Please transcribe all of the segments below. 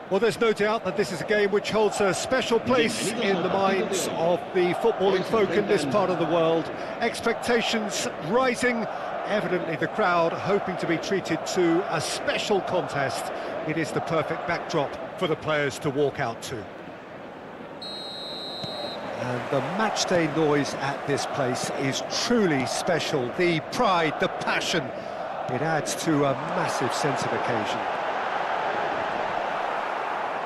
Well, there's no doubt that this is a game which holds a special place in the minds of the footballing folk in this part of the world. Expectations rising, evidently the crowd hoping to be treated to a special contest. It is the perfect backdrop for the players to walk out to. And the matchday noise at this place is truly special. The pride, the passion, it adds to a massive sense of occasion.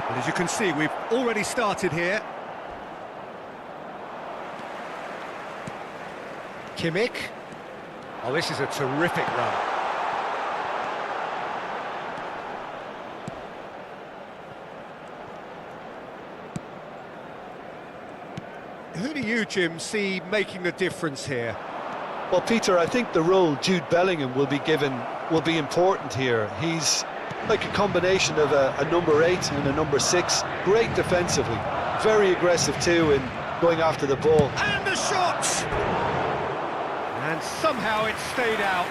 And as you can see, we've already started here. Kimmich. Oh, this is a terrific run. Who do you, Jim, see making the difference here? Well, Peter, I think the role Jude Bellingham will be given will be important here. He's like a combination of a number 8 and a number 6. Great defensively, very aggressive too in going after the ball. And the shot! And somehow it stayed out.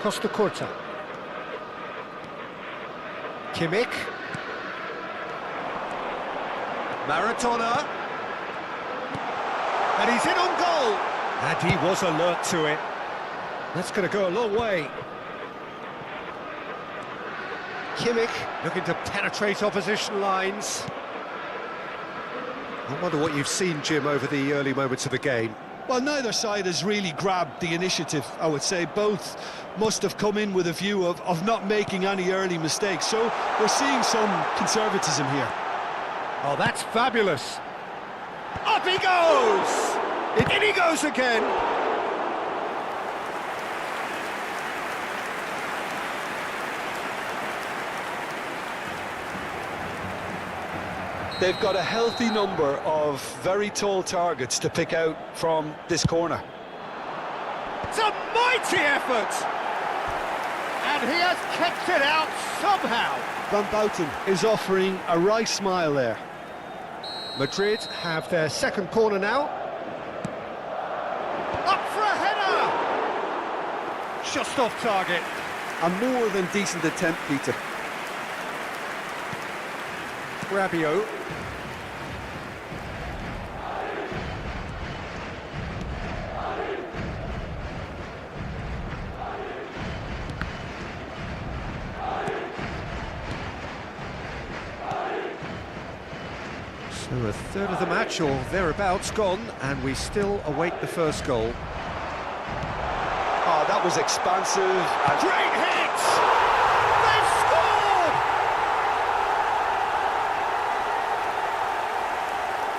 Costa Corta. Kimmich. Maradona. And he's in on goal. And he was alert to it. That's going to go a long way. Kimmich looking to penetrate opposition lines. I wonder what you've seen, Jim, over the early moments of the game. Well, neither side has really grabbed the initiative, I would say. Both must have come in with a view of not making any early mistakes. So we're seeing some conservatism here. Oh, that's fabulous. Up he goes! In he goes again. They've got a healthy number of very tall targets to pick out from this corner. It's a mighty effort! And he has kept it out somehow. Van Bouten is offering a wry smile there. Madrid have their second corner now. Up for a header! Just off target. A more than decent attempt, Peter. Rabiot. So a third of the match or thereabouts gone, and we still await the first goal. Oh, that was expansive. And great hit! They've scored!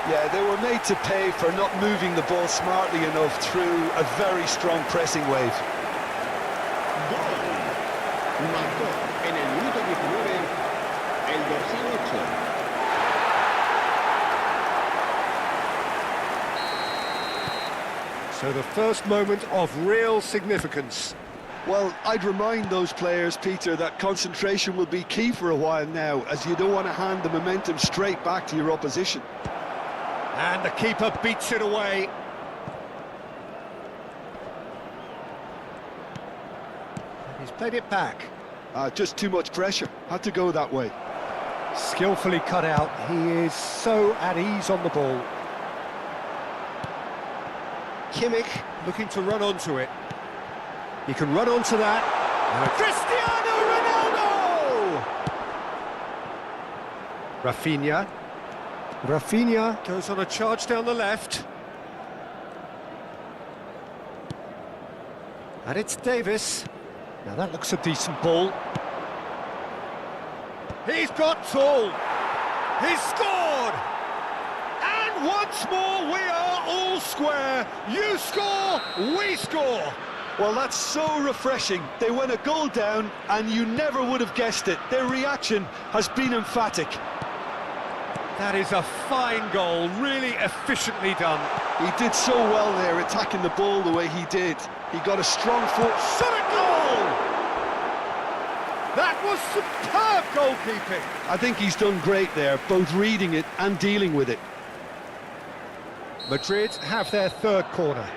Yeah, they were made to pay for not moving the ball smartly enough through a very strong pressing wave. Marcó en el minuto 19 el dorsal 8. So the first moment of real significance. Well, I'd remind those players, Peter, that concentration will be key for a while now, as you don't want to hand the momentum straight back to your opposition. And the keeper beats it away. He's played it back. Just too much pressure. Had to go that way. Skillfully cut out. He is so at ease on the ball. Kimmich looking to run onto it. He can run onto that. Cristiano Ronaldo! Rafinha. Rafinha goes on a charge down the left. And it's Davis. Now that looks a decent ball. He's got tall. He's scored! And once more we are all square. You score, we score. Well, that's so refreshing. They went a goal down and you never would have guessed it. Their reaction has been emphatic. That is a fine goal, really efficiently done. He did so well there, attacking the ball the way he did. He got a strong foot. Shot a goal! That was superb goalkeeping. I think he's done great there, both reading it and dealing with it. Madrid have their third corner.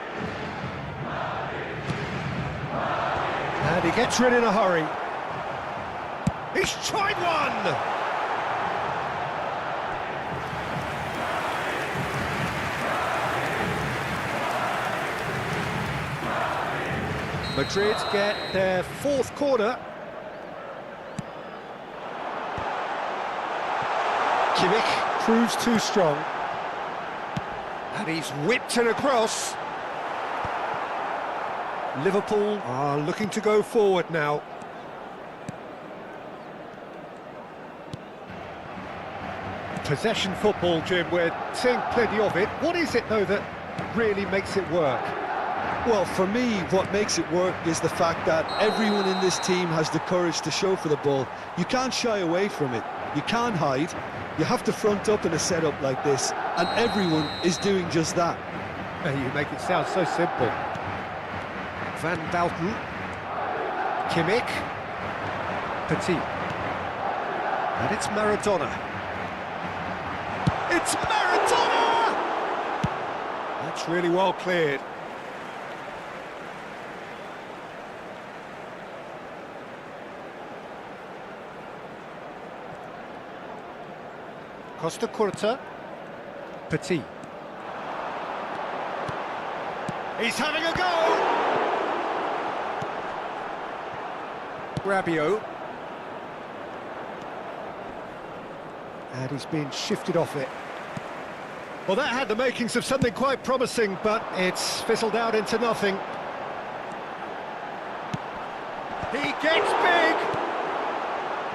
And he gets rid in a hurry. He's tried one! Madrid get their fourth corner. Kimmich proves too strong. And he's whipped it across. Liverpool are looking to go forward now. Possession football, Jim, we're seeing plenty of it. What is it, though, that really makes it work? Well, for me, what makes it work is the fact that everyone in this team has the courage to show for the ball. You can't shy away from it. You can't hide. You have to front up in a setup like this, and everyone is doing just that. You make it sound so simple. Van Bouten, Kimmich, Petit, and it's Maradona. It's Maradona! That's really well cleared. Costa Curta, Petit. He's having a go! Rabiot. And he's been shifted off it. Well, that had the makings of something quite promising, but it's fizzled out into nothing. He gets big!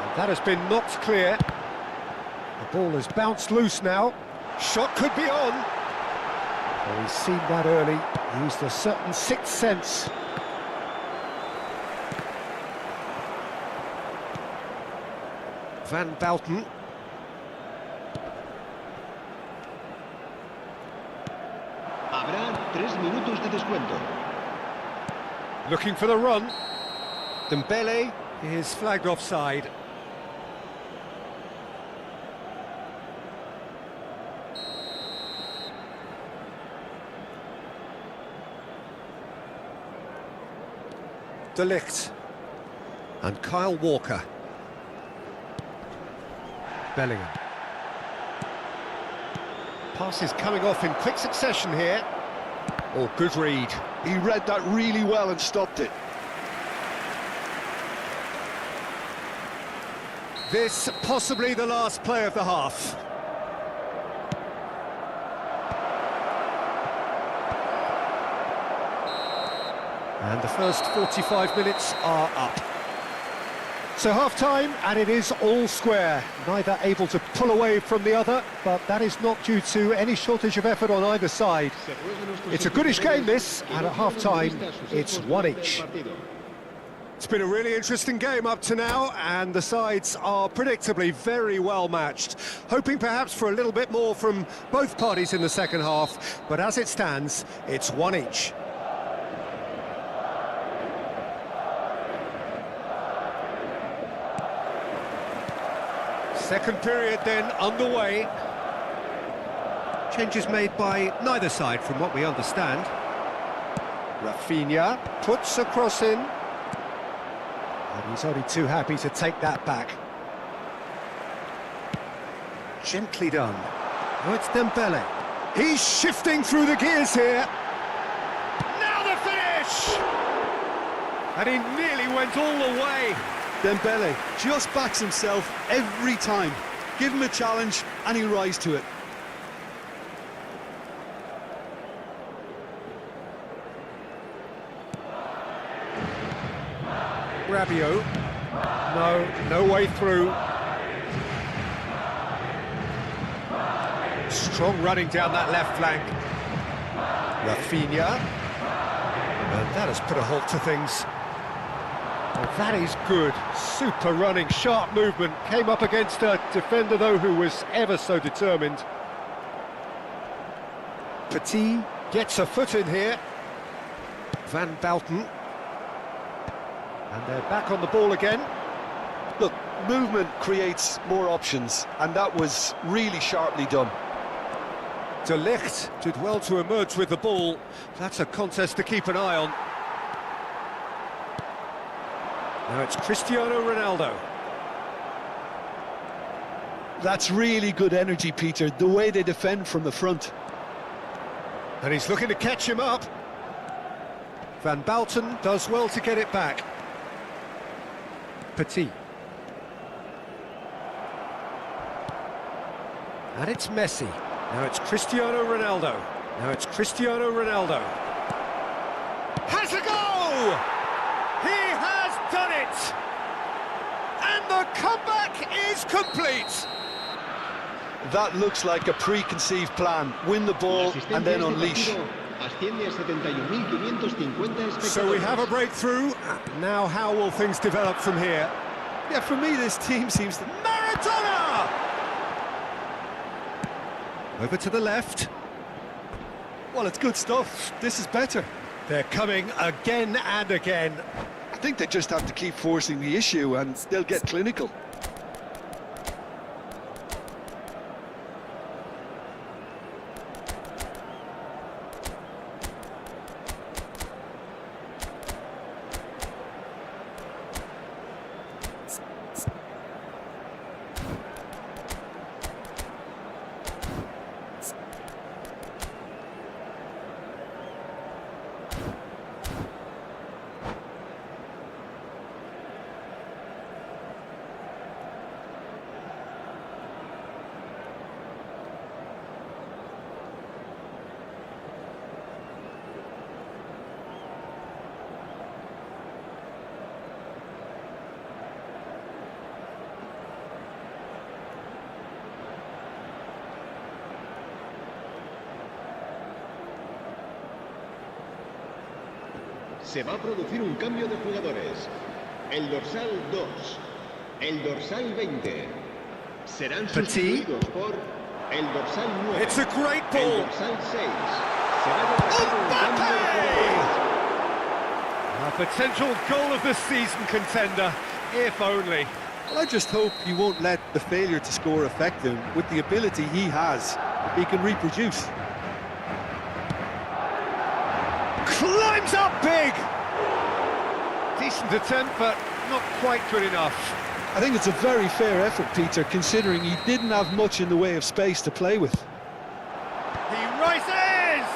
And that has been knocked clear. The ball has bounced loose now. Shot could be on. Well, he's seen that early. Used a certain sixth sense. Van Bouten. Habrá 3 minutos de descuento. Looking for the run. Dembele is flagged offside. De Ligt and Kyle Walker. Bellingham. Passes coming off in quick succession here. Oh, good read. He read that really well and stopped it. This possibly the last play of the half. And the first 45 minutes are up. So half-time, and it is all square. Neither able to pull away from the other, but that is not due to any shortage of effort on either side. It's a goodish game, this, and at half-time, it's one each. It's been a really interesting game up to now, and the sides are predictably very well matched. Hoping perhaps for a little bit more from both parties in the second half, but as it stands, it's one each. Second period then underway. Changes made by neither side from what we understand. Rafinha puts a cross in. And he's only too happy to take that back. Gently done. Oh, it's Dembele. He's shifting through the gears here. Now the finish! And he nearly went all the way. Dembele just backs himself every time. Give him a challenge and he'll rise to it. Rabiot. No way through. Strong running down that left flank. Rafinha. And that has put a halt to things. Well, that is good. Super running, sharp movement. Came up against a defender, though, who was ever so determined. Petit gets a foot in here. Van Bouten. And they're back on the ball again. Look, movement creates more options, and that was really sharply done. De Ligt did well to emerge with the ball. That's a contest to keep an eye on. Now it's Cristiano Ronaldo. That's really good energy, Peter, the way they defend from the front. And he's looking to catch him up. Van Bouten does well to get it back. Petit. And it's Messi. Now it's Cristiano Ronaldo. Now it's Cristiano Ronaldo. Has a goal! He has done it! And the comeback is complete! That looks like a preconceived plan. Win the ball and then unleash. So we have a breakthrough. Now how will things develop from here? Yeah, for me this team seems to... Maradona! Over to the left. Well, it's good stuff. This is better. They're coming again and again. I think they just have to keep forcing the issue and they'll get clinical. Se va a producir un cambio de jugadores. El dorsal 2, el dorsal 20 serán sustituidos por el dorsal 9. It's a great ball. El dorsal 6 será un cambio de jugadores. A potential goal of the season contender, if only. Well, I just hope he won't let the failure to score affect him. With the ability he has, he can reproduce. Climbs up big! Decent attempt, but not quite good enough. I think it's a very fair effort, Peter, considering he didn't have much in the way of space to play with. He rises!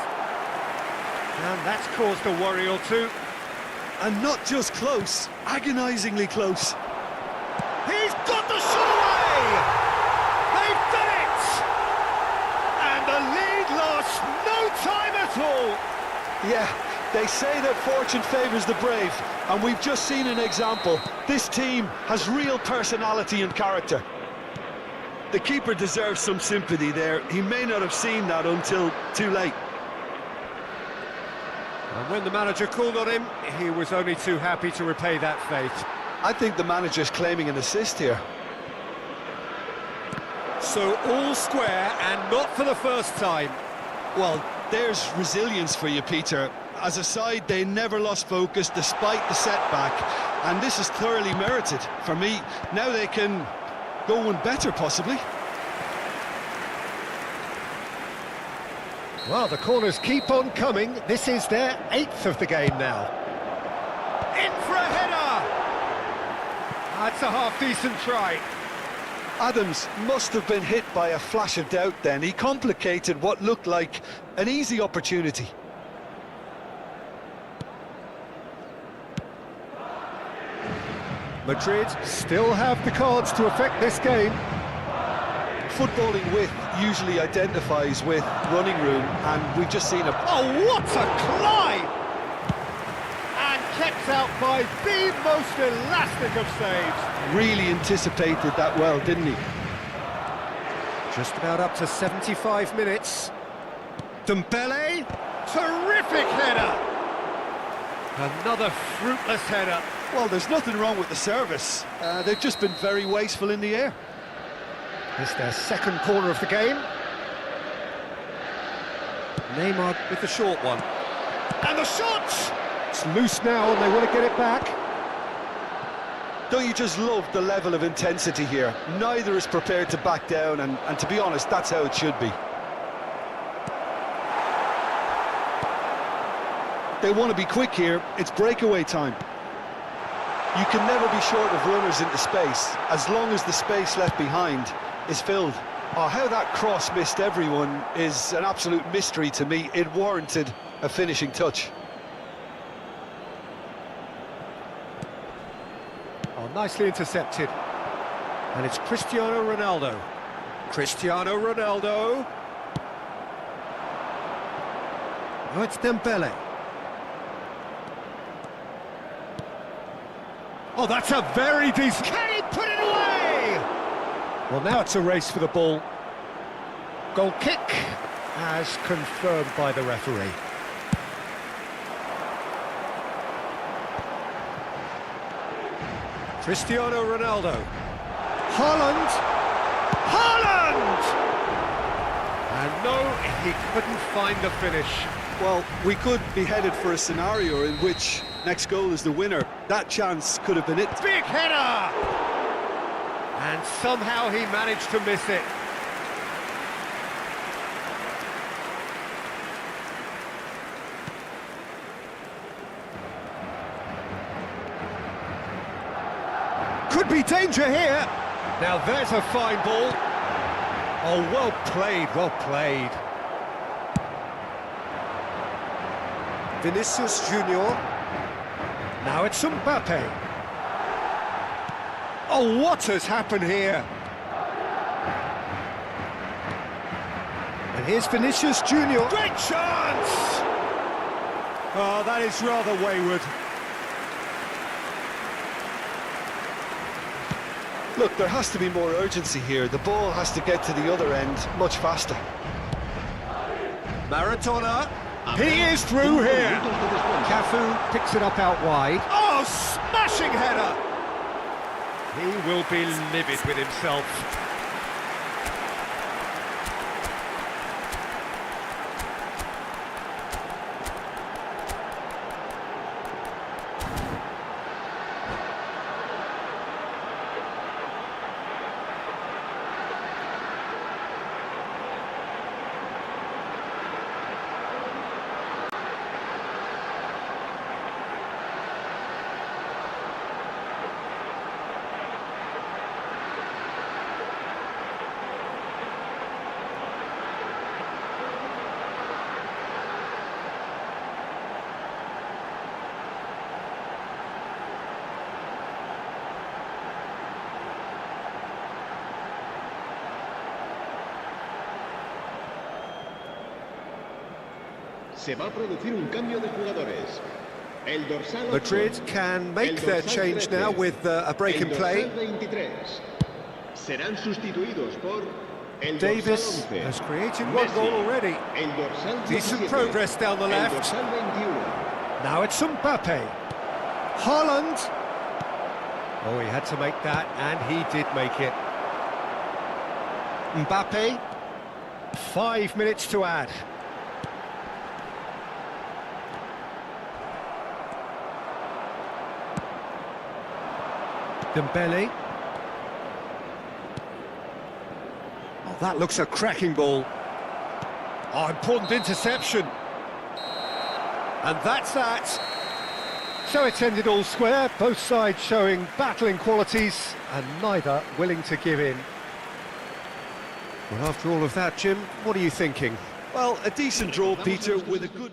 And that's caused a worry or two. And not just close, agonisingly close. He's got the shot away! They've done it! And the lead lost no time at all! Yeah, they say that fortune favours the brave, and we've just seen an example. This team has real personality and character. The keeper deserves some sympathy there. He may not have seen that until too late. And when the manager called on him, he was only too happy to repay that faith. I think the manager's claiming an assist here. So all square, and not for the first time. Well, there's resilience for you, Peter. As a side, they never lost focus despite the setback, and this is thoroughly merited. For me, now they can go one better, possibly. Well, the corners keep on coming. This is their 8th of the game now. In for a header! That's a half-decent try. Adams must have been hit by a flash of doubt then. He complicated what looked like an easy opportunity. Madrid still have the cards to affect this game. Footballing width usually identifies with running room, and we've just seen a... Oh, what a climb! And kept out by the most elastic of saves. Really anticipated that well, didn't he? Just about up to 75 minutes. Dembele, terrific header! Another fruitless header. Well, there's nothing wrong with the service. They've just been very wasteful in the air. It's their second corner of the game. Neymar with the short one. And the shot! It's loose now and they want to get it back. Don't you just love the level of intensity here? Neither is prepared to back down, and to be honest, that's how it should be. They want to be quick here. It's breakaway time. You can never be short of runners into space, as long as the space left behind is filled. Oh, how that cross missed everyone is an absolute mystery to me. It warranted a finishing touch. Oh, nicely intercepted. And it's Cristiano Ronaldo. Cristiano Ronaldo. Oh, it's Dembele. Oh, that's a very decent... Can he put it away? Well, now it's a race for the ball. Goal kick, as confirmed by the referee. Cristiano Ronaldo. Haaland! Haaland! And no, he couldn't find the finish. Well, we could be headed for a scenario in which next goal is the winner. That chance could have been it. Big header! And somehow he managed to miss it. Could be danger here. Now there's a fine ball. Oh, well played, well played. Vinicius Junior. Now it's Mbappe. Oh, what has happened here? And here's Vinicius Junior. Great chance! Oh, that is rather wayward. Look, there has to be more urgency here. The ball has to get to the other end much faster. Maradona. He is through here. Cafu picks it up out wide. Oh, smashing header! He will be livid with himself. Se va a producir un cambio de jugadores. El dorsal Madrid can make their change now with a break in play. El dorsal 23 serán sustituidos por el Davis dorsal 11. has created one goal already. El dorsal 17. Decent progress down the El left. dorsal 21. Now it's Mbappe. Haaland. Oh, he had to make that, and he did make it. Mbappe. 5 minutes to add. Dembele. Oh, that looks a cracking ball. Oh, important interception. And that's that. So it's ended all square, both sides showing battling qualities and neither willing to give in. Well, after all of that, Jim, what are you thinking? Well, a decent draw, Peter, with a good...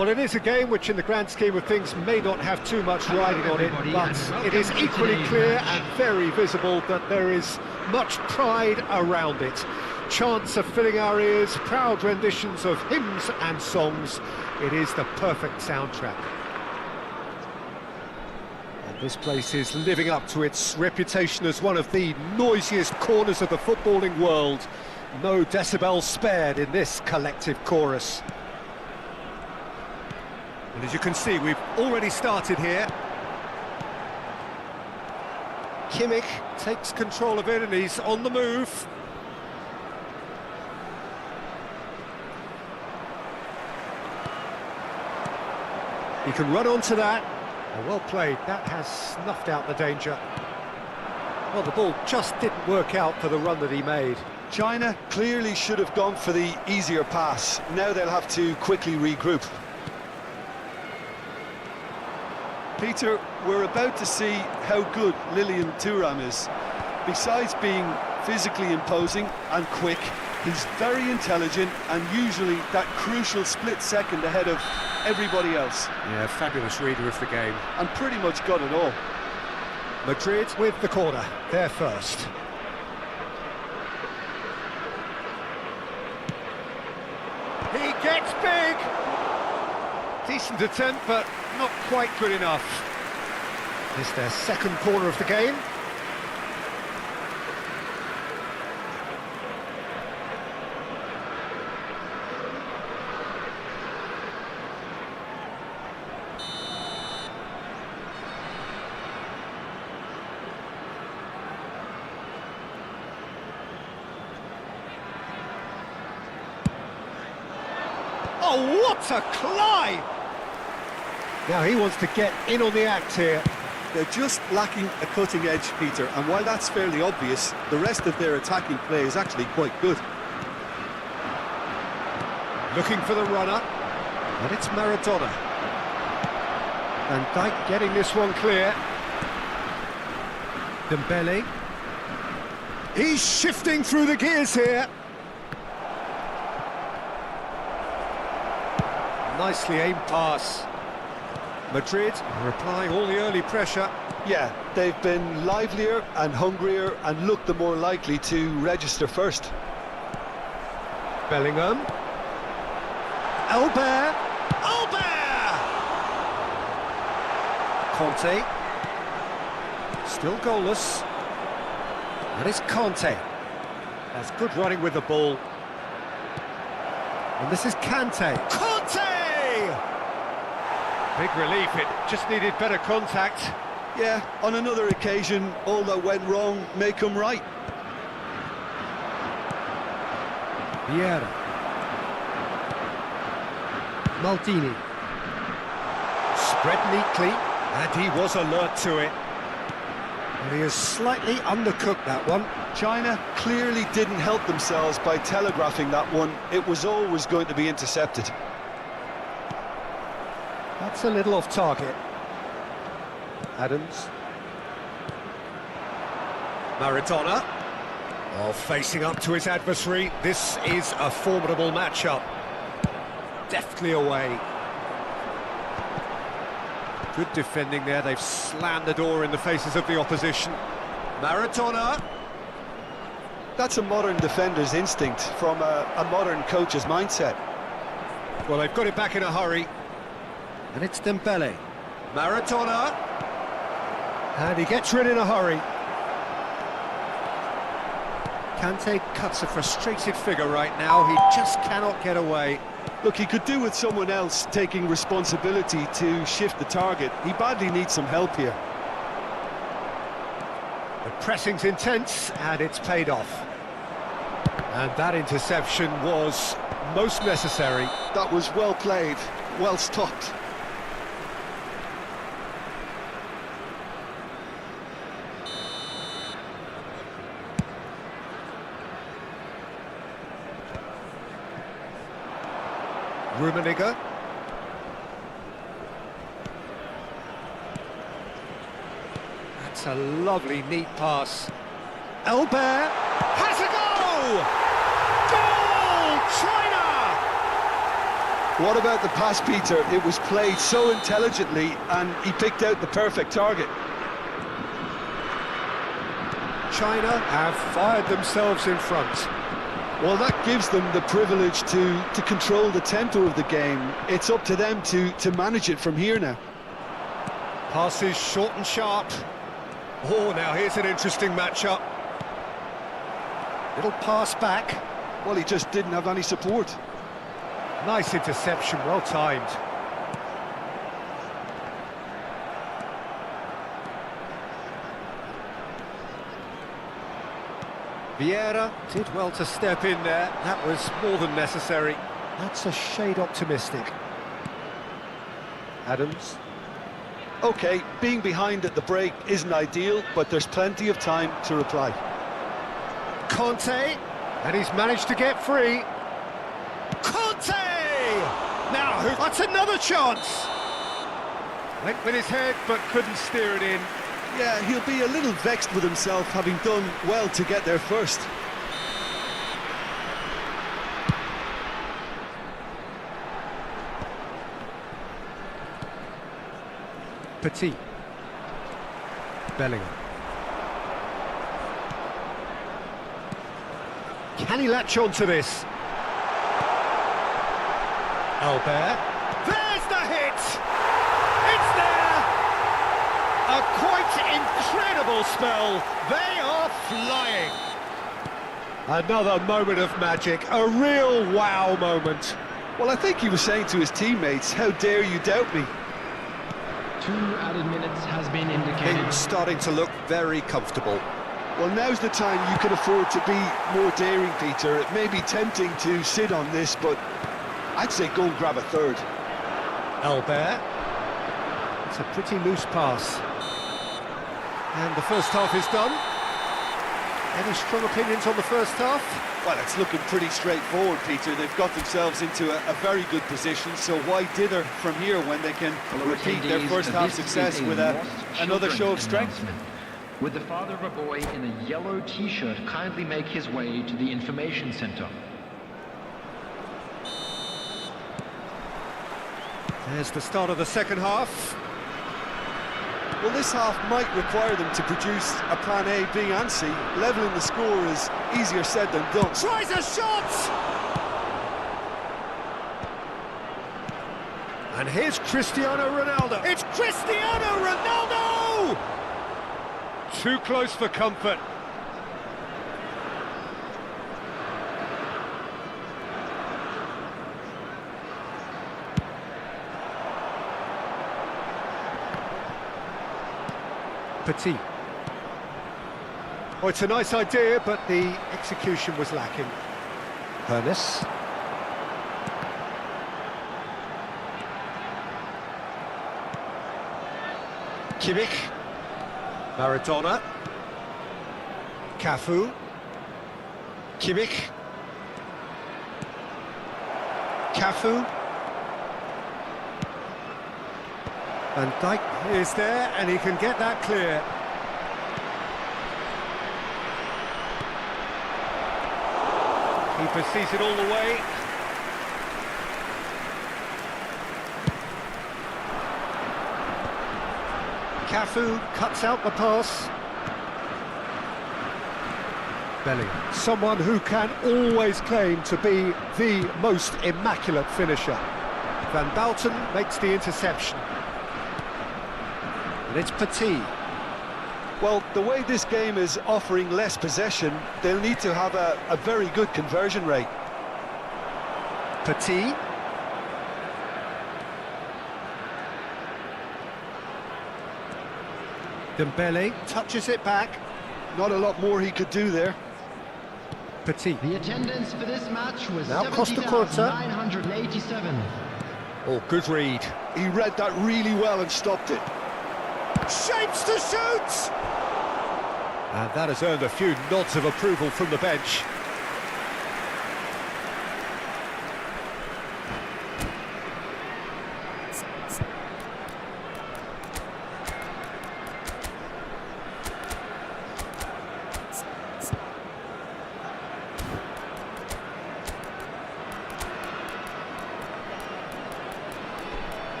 Well, it is a game which in the grand scheme of things may not have too much riding on it, but it is equally clear and very visible that there is much pride around it. Chants are filling our ears, proud renditions of hymns and songs. It is the perfect soundtrack. And this place is living up to its reputation as one of the noisiest corners of the footballing world. No decibels spared in this collective chorus. And as you can see, we've already started here. Kimmich takes control of it and he's on the move. He can run onto that. Oh, well played. That has snuffed out the danger. Well, the ball just didn't work out for the run that he made. China clearly should have gone for the easier pass. Now they'll have to quickly regroup. Peter, we're about to see how good Lilian Thuram is. Besides being physically imposing and quick, he's very intelligent and usually that crucial split second ahead of everybody else. Yeah, fabulous reader of the game. And pretty much got it all. Madrid with the corner, they're first. He gets big! Decent attempt, but not quite good enough. It's their second corner of the game. Oh, what a climb! Now he wants to get in on the act here. They're just lacking a cutting edge, Peter, and while that's fairly obvious, the rest of their attacking play is actually quite good. Looking for the runner, and it's Maradona. Van Dijk getting this one clear. Dembele. He's shifting through the gears here. Nicely aimed pass. Madrid are applying all the early pressure. Yeah, they've been livelier and hungrier and looked the more likely to register first. Bellingham. Albert. Albert! Conte. Still goalless. And it's Conte. That's good running with the ball. And this is Kante. Conte! Big relief, it just needed better contact. Yeah, on another occasion, all that went wrong may come right. Vieira. Maldini. Spread neatly, and he was alert to it. And he has slightly undercooked that one. China clearly didn't help themselves by telegraphing that one. It was always going to be intercepted. That's a little off target. Adams. Maradona. Oh, facing up to his adversary. This is a formidable matchup. Deftly away. Good defending there. They've slammed the door in the faces of the opposition. Maradona. That's a modern defender's instinct from a modern coach's mindset. Well, they've got it back in a hurry. And it's Dembele. Maradona. And he gets rid in a hurry. Kante cuts a frustrated figure right now. He just cannot get away. Look, he could do with someone else taking responsibility to shift the target. He badly needs some help here. The pressing's intense, and it's paid off. And that interception was most necessary. That was well played, well stopped. Rummenigge. That's a lovely, neat pass. Albert has a goal! Goal! China! What about the pass, Peter? It was played so intelligently and he picked out the perfect target. China have fired themselves in front. Well, that gives them the privilege to control the tempo of the game. It's up to them to manage it from here now. Passes short and sharp. Oh, now here's an interesting matchup. Little pass back. Well, he just didn't have any support. Nice interception, well timed. Vieira did well to step in there. That was more than necessary. That's a shade optimistic. Adams. Okay, being behind at the break isn't ideal, but there's plenty of time to reply. Conte, and he's managed to get free. Conte! Now, that's another chance! Went with his head, but couldn't steer it in. Yeah, he'll be a little vexed with himself, having done well to get there first. Petit. Bellingham. Can he latch on to this? Albert. There's the hit! It's there! A quite incredible spell. They are flying. Another moment of magic. A real wow moment. Well, I think he was saying to his teammates, how dare you doubt me? 2 added minutes has been indicated. He's starting to look very comfortable. Well, now's the time you can afford to be more daring, Peter. It may be tempting to sit on this, but I'd say go and grab a third. Albert. It's a pretty loose pass. And the first half is done. Any strong opinions on the first half? Well, it's looking pretty straightforward, Peter. They've got themselves into a very good position, so why dither from here when they can repeat their first half success with another show of strength? Would the father of a boy in a yellow t-shirt kindly make his way to the information center? There's the start of the second half. Well, this half might require them to produce a plan A, B and C. Levelling the score is easier said than done. Tries a shot! And here's Cristiano Ronaldo. It's Cristiano Ronaldo! Too close for comfort. Petit. Oh, it's a nice idea, but the execution was lacking. Ernest. Kimmich. Maradona. Cafu. Kimmich. Cafu. Van Dijk is there, and he can get that clear. Keeper sees it all the way. Cafu cuts out the pass. Bellingham, someone who can always claim to be the most immaculate finisher. Van Bouten makes the interception. And it's Petit. Well, the way this game is offering less possession, they'll need to have a very good conversion rate. Petit. Dembele touches it back. Not a lot more he could do there. Petit. The attendance for this match was Now Costa Curta. 70,987. Oh, good read. He read that really well and stopped it. Shapes to shoot! And that has earned a few nods of approval from the bench.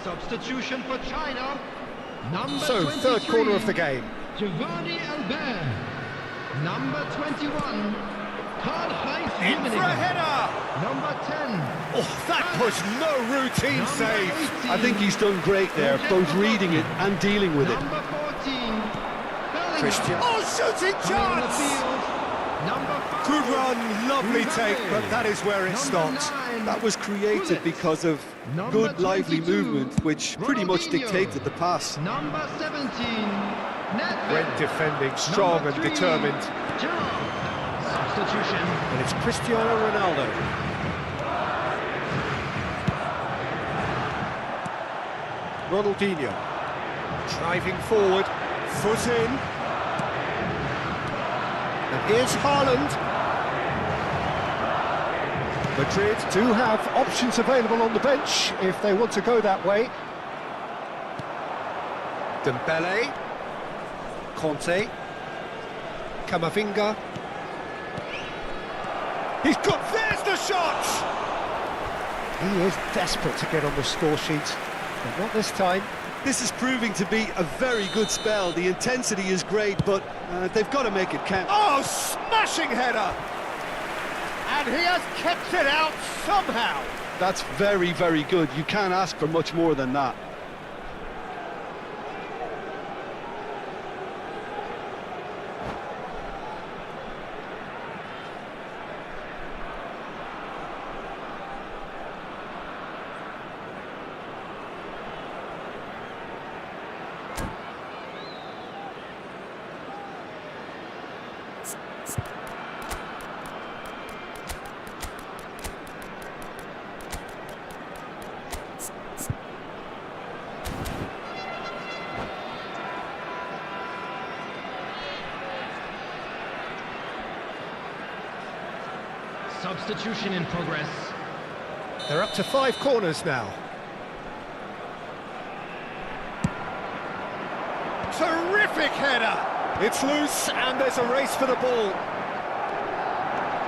Substitution for China. Number So, 23, third corner of the game. Giovanni Albert. Number 21, Karl-Heinz In for a Rummenigge. header! Number 10, Oh, that was no routine save. I think he's done great there, both reading it and dealing with it. number 14, Bellingham. Christian. Oh, shooting Coming on the chance! field, number 5, Good run, lovely take, but that is where it number stopped. 9, That was created Gullit. because of Number good, lively 22, movement, which pretty much Ronaldinho. dictated the pass. Number 17, Nedved. When defending, strong Number and 3, determined. Gerrard. Substitution. And it's Cristiano Ronaldo. Ronaldinho. Driving forward, foot in. And here's Haaland. Madrid do have options available on the bench if they want to go that way. Dembele. Conte. Camavinga. He's got, there's the shot! He is desperate to get on the score sheet, but not this time. This is proving to be a very good spell. The intensity is great, but they've got to make it count. Oh, smashing header! And he has kept it out somehow. That's very, very good. You can't ask for much more than that. Substitution in progress. They're up to 5 corners now. Terrific header! It's loose and there's a race for the ball.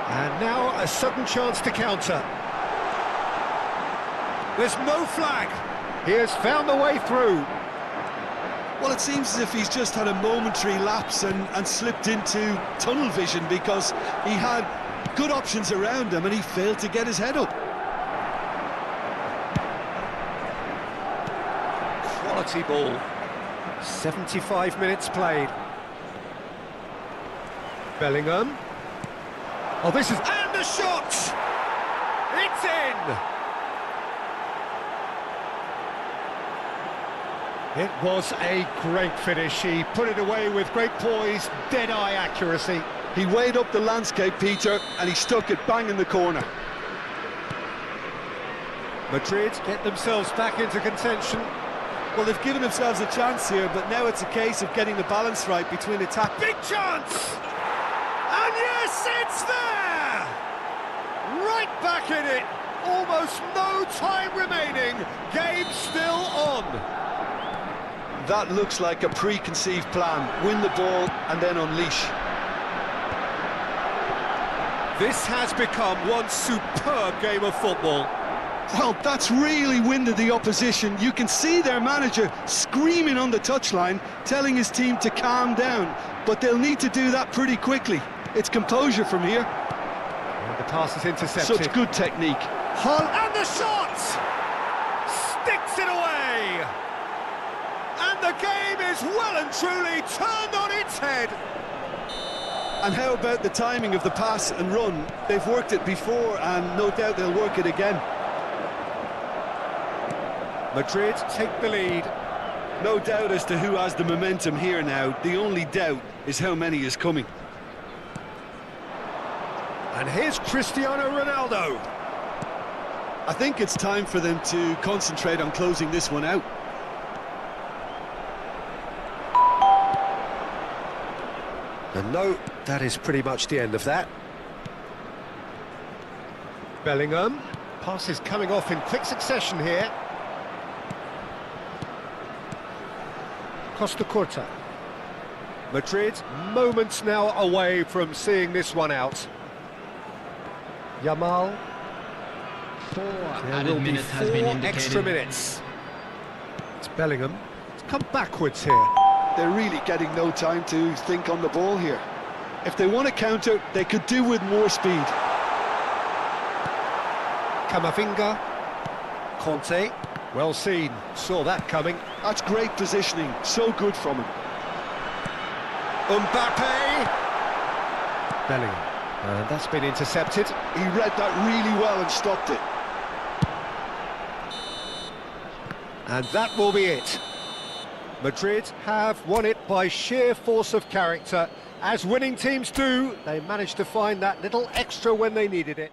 And now a sudden chance to counter. There's no flag. He has found the way through. Well, it seems as if he's just had a momentary lapse and slipped into tunnel vision because he had good options around him and he failed to get his head up. Quality ball. 75 minutes played. Bellingham. Oh, this is... And the shot! It's in! It was a great finish. He put it away with great poise, dead-eye accuracy. He weighed up the landscape, Peter, and he stuck it bang in the corner. Madrid get themselves back into contention. Well, they've given themselves a chance here, but now it's a case of getting the balance right between attack... Big chance! And yes, it's there! Right back in it. Almost no time remaining. Game still on. That looks like a preconceived plan. Win the ball and then unleash. This has become one superb game of football. Well, that's really winded the opposition. You can see their manager screaming on the touchline, telling his team to calm down. But they'll need to do that pretty quickly. It's composure from here. And the pass is intercepted. Such good technique. And the shot! Sticks it away! And the game is well and truly turned on its head. And how about the timing of the pass and run? They've worked it before and no doubt they'll work it again. Madrid take the lead. No doubt as to who has the momentum here now. The only doubt is how many is coming. And here's Cristiano Ronaldo. I think it's time for them to concentrate on closing this one out. And no, that is pretty much the end of that. Bellingham. Pass is coming off in quick succession here. Costa Curta. Madrid moments now away from seeing this one out. Yamal. Four There added will be minutes has been 4 indicated. extra minutes. Bellingham, it's come backwards here. They're really getting no time to think on the ball here. If they want to counter, they could do with more speed. Camavinga, Conte, well seen, saw that coming. That's great positioning, so good from him. Mbappe! Bellingham, and that's been intercepted. He read that really well and stopped it. And that will be it. Madrid have won it by sheer force of character. As winning teams do, they managed to find that little extra when they needed it.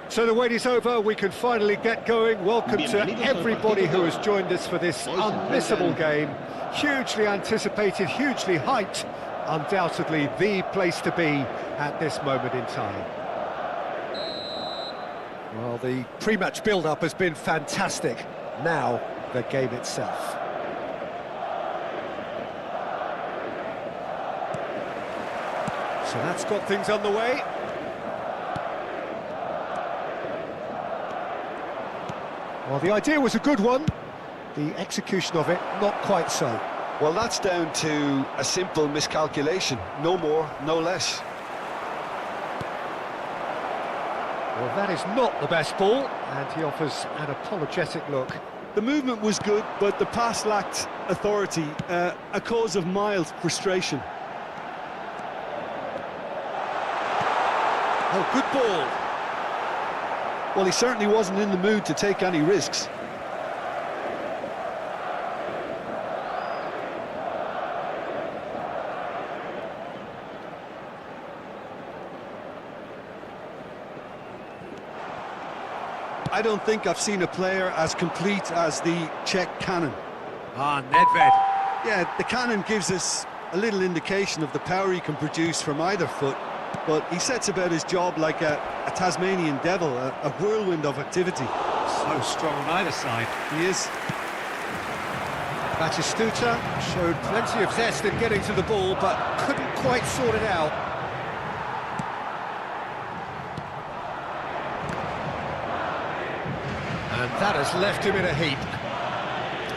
So the wait is over, we can finally get going. Welcome to everybody who has joined us for this unmissable game. Hugely anticipated, hugely hyped. Undoubtedly the place to be at this moment in time. Well, the pre-match build-up has been fantastic. Now, the game itself. So that's got things underway. Well, the idea was a good one, the execution of it, not quite so. Well, that's down to a simple miscalculation, no more, no less. Well, that is not the best ball, and he offers an apologetic look. The movement was good, but the pass lacked authority, a cause of mild frustration. Oh, good ball. Well, he certainly wasn't in the mood to take any risks. I don't think I've seen a player as complete as the Czech cannon. Ah, Nedved. Yeah, the cannon gives us a little indication of the power he can produce from either foot, but he sets about his job like a Tasmanian devil, a whirlwind of activity. So strong on either side. He is. Batistuta showed plenty of zest in getting to the ball, but couldn't quite sort it out. And that has left him in a heap.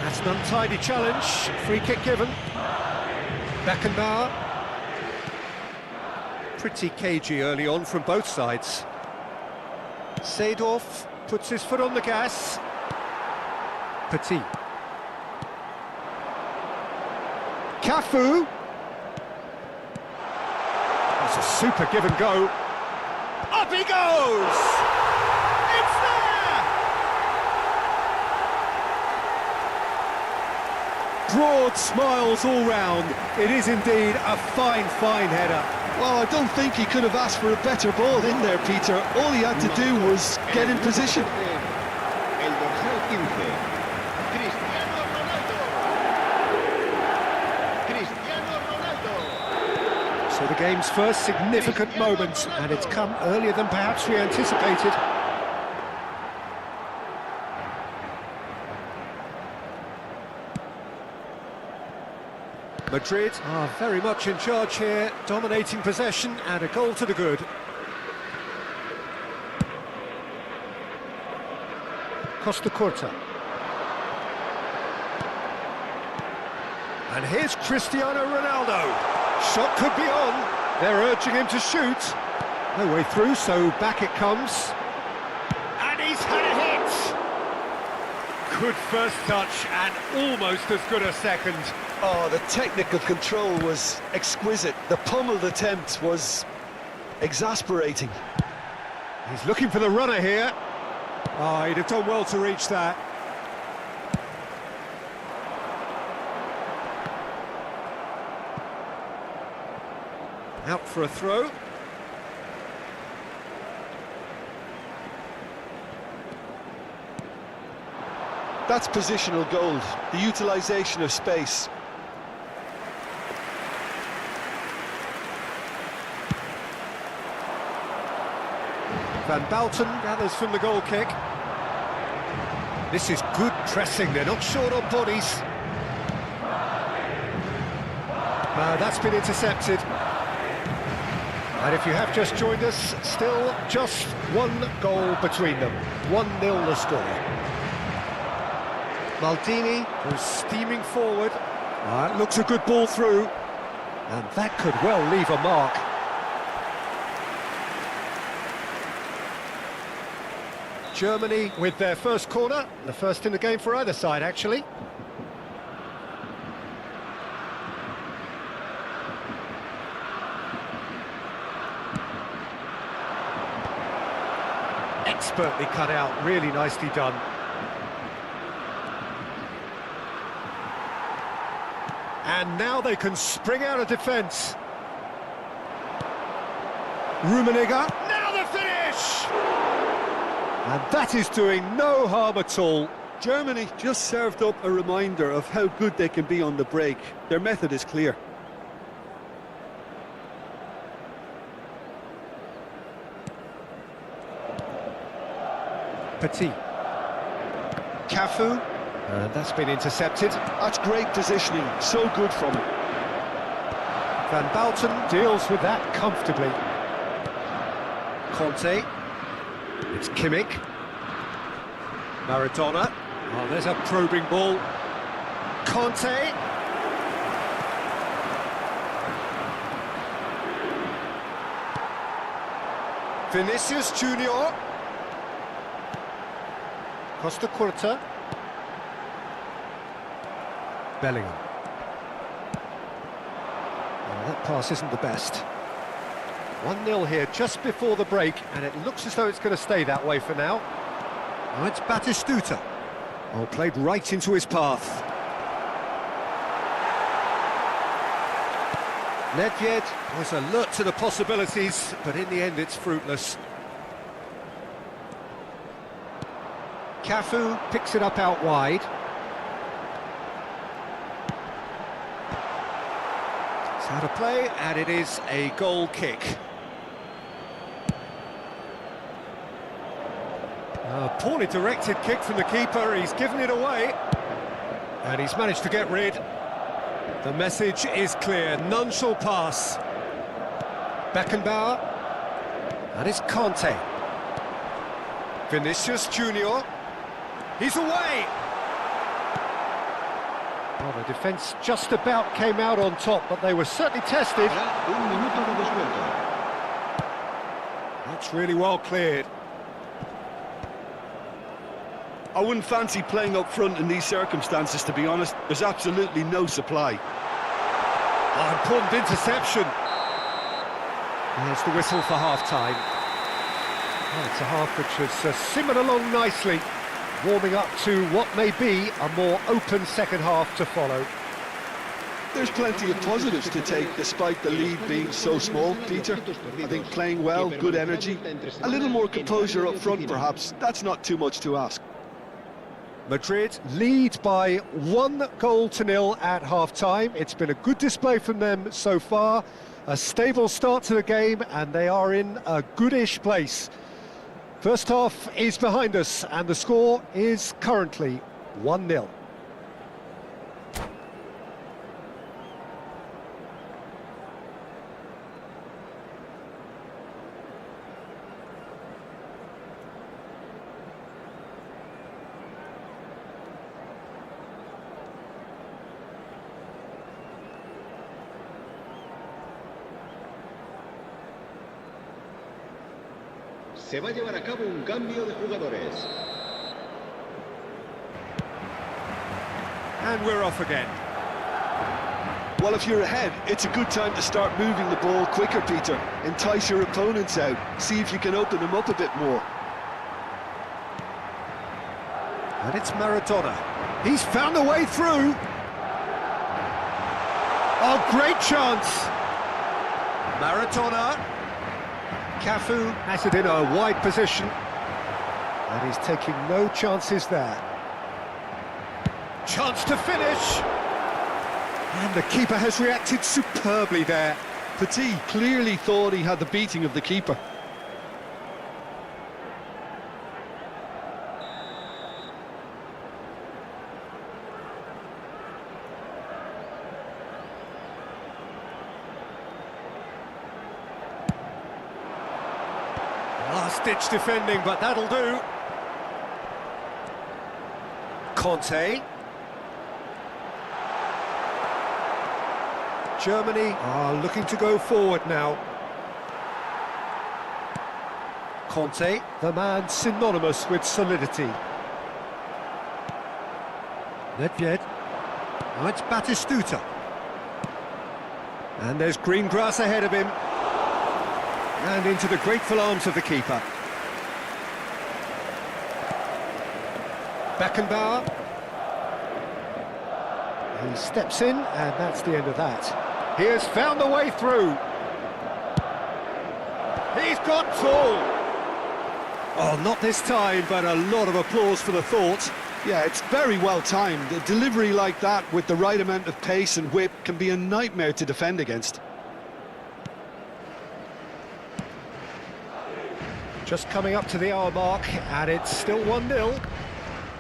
That's an untidy challenge. Free kick given. Beckenbauer. Pretty cagey early on from both sides. Seedorf puts his foot on the gas. Petit. Cafu. That's a super give and go. Up he goes! It's there! Broad smiles all round. It is indeed a fine, fine header. Well, I don't think he could have asked for a better ball in there, Peter. All he had to do was get in position. El dorsal 15, Cristiano Ronaldo. Cristiano Ronaldo. So the game's first significant moment, and it's come earlier than perhaps we anticipated. Madrid are very much in charge here, dominating possession and a goal to the good. Costa Curta. And here's Cristiano Ronaldo. Shot could be on. They're urging him to shoot. No way through, so back it comes. And he's had a hit! Good first touch and almost as good a second. Oh, the technical control was exquisite. The pummeled attempt was exasperating. He's looking for the runner here. Oh, he'd have done well to reach that. Out for a throw. That's positional gold, the utilisation of space. Van Bouten gathers from the goal kick. This is good pressing, they're not short on bodies. That's been intercepted. And if you have just joined us, still just one goal between them. 1-0 the score. Maldini goes steaming forward. That looks a good ball through. And that could well leave a mark. Germany with their first corner, the first in the game for either side, actually. Expertly cut out, really nicely done. And now they can spring out of defence. Rummenigge, now the finish! And that is doing no harm at all. Germany just served up a reminder of how good they can be on the break. Their method is clear. Petit. Cafu. And that's been intercepted. That's great positioning, so good from him. Van Bouten deals with that comfortably. Conte. It's Kimmich. Maradona. Oh, there's a probing ball. Conte. Vinicius Junior. Costa Curta. Bellingham. Oh, that pass isn't the best. 1-0 here just before the break, and it looks as though it's going to stay that way for now. Oh, it's Batistuta. Oh, played right into his path. Nedved was alert to the possibilities, but in the end it's fruitless. Cafu picks it up out wide. It's out of play, and it is a goal kick. A poorly directed kick from the keeper, he's given it away. And he's managed to get rid. The message is clear, none shall pass. Beckenbauer. And it's Conte. Vinicius Junior. He's away! Well, the defence just about came out on top, but they were certainly tested. That's really well cleared. I wouldn't fancy playing up front in these circumstances, to be honest. There's absolutely no supply. Oh, important interception. There's the whistle for half-time. Oh, it's a half which has simmered along nicely, warming up to what may be a more open second half to follow. There's plenty of positives to take despite the lead being so small, Peter. I think playing well, good energy, a little more composure up front perhaps. That's not too much to ask. Madrid lead by 1-0 at half-time. It's been a good display from them so far. A stable start to the game, and they are in a goodish place. First half is behind us, and the score is currently 1-0. Se va a llevar a cabo un cambio de jugadores. And we're off again. Well, if you're ahead, it's a good time to start moving the ball quicker, Peter. Entice your opponents out. See if you can open them up a bit more. And it's Maradona. He's found a way through. Oh, great chance. Maradona. Cafu has it in a wide position. And he's taking no chances there. Chance to finish. And the keeper has reacted superbly there. Petit clearly thought he had the beating of the keeper. Last-ditch defending, but that'll do. Conte. Germany are looking to go forward now. Conte, the man synonymous with solidity. Nedved. Now it's Batistuta. And there's green grass ahead of him. And into the grateful arms of the keeper. Beckenbauer. He steps in, and that's the end of that. He has found the way through. He's got tall. Oh, not this time, but a lot of applause for the thought. Yeah, it's very well timed. A delivery like that with the right amount of pace and whip can be a nightmare to defend against. Just coming up to the hour mark, and it's still 1-0.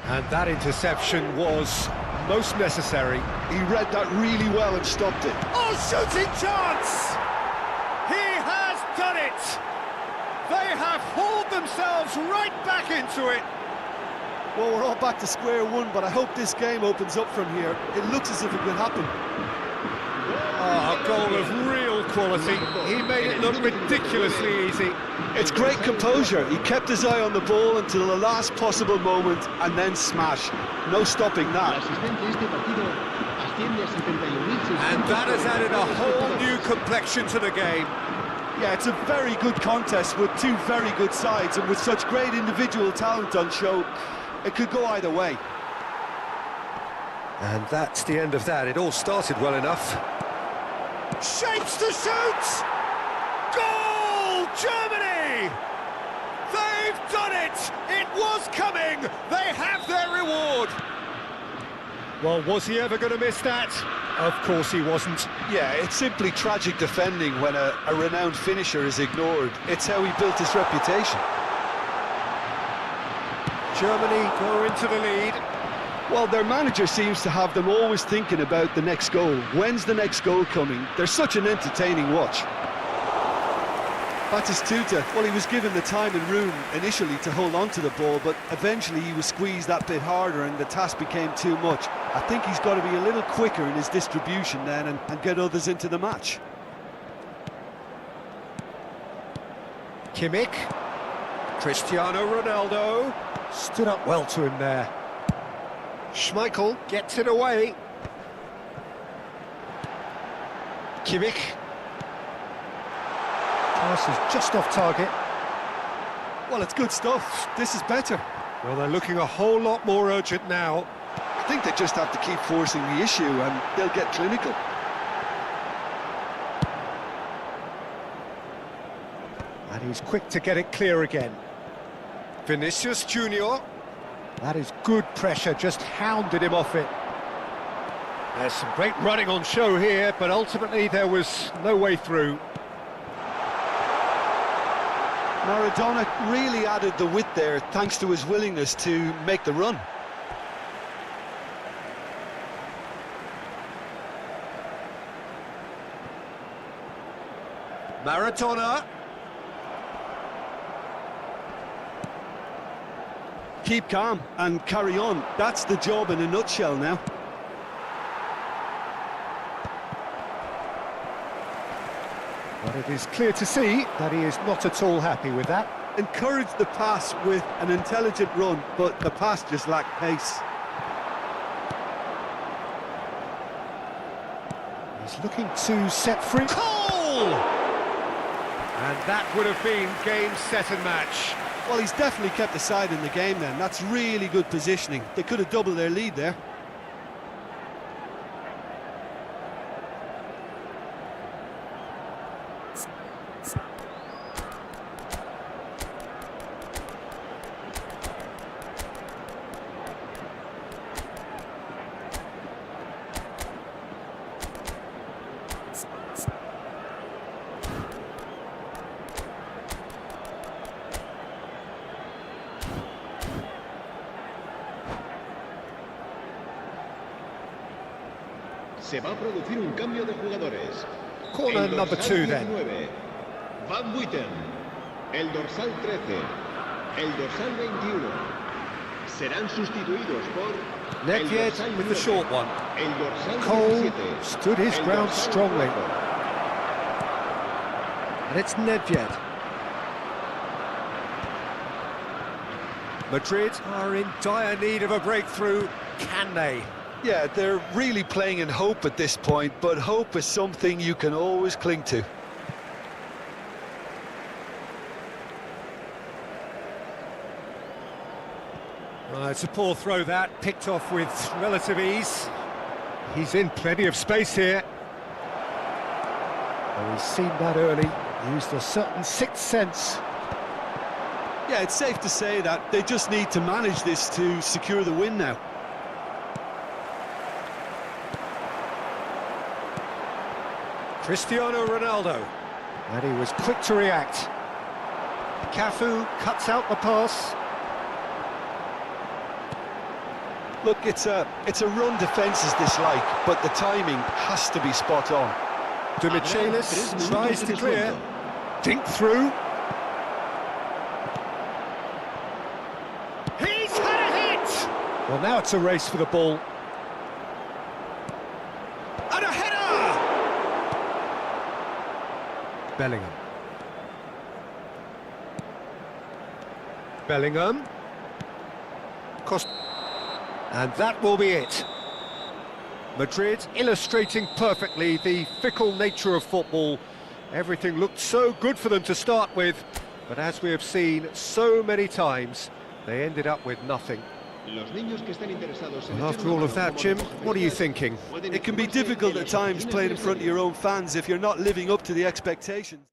And that interception was most necessary. He read that really well and stopped it. Oh, shooting chance! He has done it! They have hauled themselves right back into it. Well, we're all back to square one, but I hope this game opens up from here. It looks as if it will happen. Oh, a goal of real quality. He made it look ridiculously easy. It's great composure. He kept his eye on the ball until the last possible moment and then smash. No stopping that. And that has added a whole new complexion to the game. Yeah, it's a very good contest with two very good sides, and with such great individual talent on show, it could go either way. And that's the end of that. It all started well enough. Shapes to shoot! Goal! Germany! They've done it! It was coming! They have their reward! Well, was he ever going to miss that? Of course he wasn't. Yeah, it's simply tragic defending when a renowned finisher is ignored. It's how he built his reputation. Germany go into the lead. Well, their manager seems to have them always thinking about the next goal. When's the next goal coming? They're such an entertaining watch. Batistuta, well, he was given the time and room initially to hold on to the ball, but eventually he was squeezed that bit harder and the task became too much. I think he's got to be a little quicker in his distribution then and get others into the match. Kimmich. Cristiano Ronaldo. Stood up well to him there. Schmeichel gets it away. Kimmich. Pass is just off target. Well, it's good stuff. This is better. Well, they're looking a whole lot more urgent now. I think they just have to keep forcing the issue and they'll get clinical. And he's quick to get it clear again. Vinicius Junior. That is good pressure, just hounded him off it. There's some great running on show here, but ultimately there was no way through. Maradona really added the width there thanks to his willingness to make the run. Maradona. Keep calm and carry on. That's the job in a nutshell now. But it is clear to see that he is not at all happy with that. Encourage the pass with an intelligent run, but the pass just lacked pace. He's looking to set free. Goal! And that would have been game, set and match. Well, he's definitely kept the side in the game then. That's really good positioning. They could have doubled their lead there. Se va a producir un cambio de jugadores. Corner number 2 then. Van Buiten, el dorsal 13, el dorsal 21. Serán sustituidos por Nedved with the short one. el dorsal Cole 17, stood his el ground dorsal strongly. 4. And it's Nedved. Madrid are in dire need of a breakthrough. Can they? Yeah, they're really playing in hope at this point, but hope is something you can always cling to. It's a poor throw that, picked off with relative ease. He's in plenty of space here. Well, he's seen that early, used a certain sixth sense. Yeah, it's safe to say that they just need to manage this to secure the win now. Cristiano Ronaldo, and he was quick to react. Cafu cuts out the pass. Look, it's a run defence is dislike, but the timing has to be spot on. De Michelis tries to clear. Dink through. He's had a hit! Well, now it's a race for the ball. And a header! Bellingham. Bellingham. And that will be it. Madrid illustrating perfectly the fickle nature of football. Everything looked so good for them to start with, but as we have seen so many times, they ended up with nothing. And after all of that, Jim, what are you thinking? It can be difficult at times playing in front of your own fans if you're not living up to the expectations.